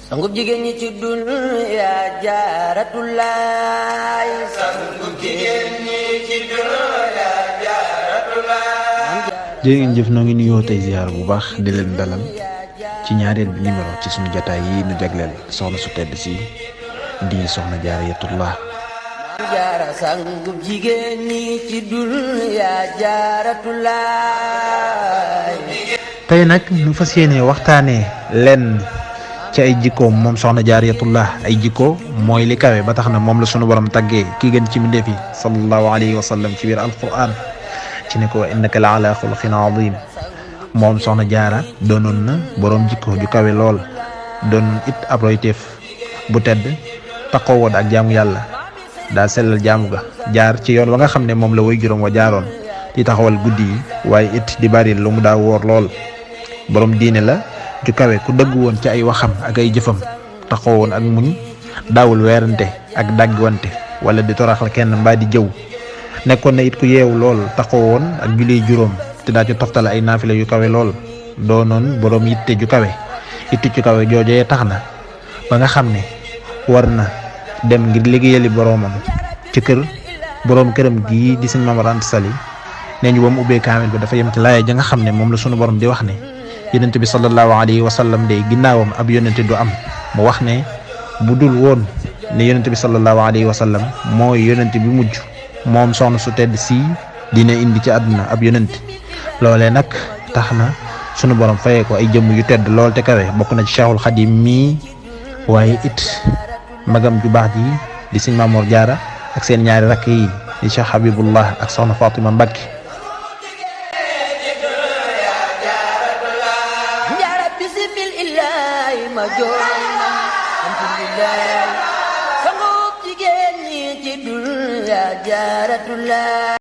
sangub jigéen ñi ci dunya jaaratulaay. sangub jigéen ñi ci dunya jaaratulaay. jërë ngeen jëf, noo ngi nuyoo tey ziar bu baax di leen dalal ci ñaareel bi numéro ci suñu jotaay yi nu jagleel soxna su tedd si di soxna Jaaratullah. jaara sangub jigéen ñi ci dunya jaaratulaay. tey nag ñu fas yéene waxtaanee lenn ci ay jikkoom moom soxna Jaaratullah. ay jikko mooy li kawe ba tax na moom la sunu borom taggee ki gën ci mbindeef yi sallallahu alayhi wa sallam ci biir alquran ci ne ko innaka la ala xuluqin azim. moom soxna jaara doonoon na borom jikko ju kawe lool, doon it ab royteef bu tedd, taxaw woon ak jaamu yàlla, daa sellal jaamu ga, jaar ci yoon wa nga xam ne moom la way juróom wa jaaroon, di taxawal guddi yi waaye it di bari lu mu daa woor lool. borom diine la ju kawe ku dëgg woon ci ay waxam ak ay jëfam, taxaw woon ak muñ, daawul weerante ak dàggiwante wala di toraxal kenn mbaa di jëw. nekkoon na it ku yeewu lool, taxaw woon ak julli juróom te daa ci toftale ay naafila yu kawe lool. doonoon borom yitte ju kawe, yitte ju kawe joojee tax na ba nga xam ne war na dem ngir liggéeyali boromam ci kër borom këram gii di sëñ Maam Mor Anta Sali. nee ñu ba mu ubbee kaamil bi dafa yem ci laaya ja nga xam ne moom la sunu borom di wax ne yonent bi sallallahu alayhi wa sallam de ginnaawam ab yonent du am. mu wax ne bu dul woon ne yonent bi sallallahu alayhi wa sallam mooy yonent bi mujj, moom soxna su tedd si dina indi ci àdduna ab yonent. loolee nag tax na sunu borom fayee ko ay jëmm yu tedd lool te kawe, bokk na ci Cheikhul Khadim mii, waaye it magam ju baax ji di sëñ Maam Mor Jaara ak seen ñaari rakk yi di Cheikh Habibullah ak soxna Fatima Mbacké. jaara bismillah ma joon alhamdulillah sangub jigéen ñi ci dunya jaaratulaay.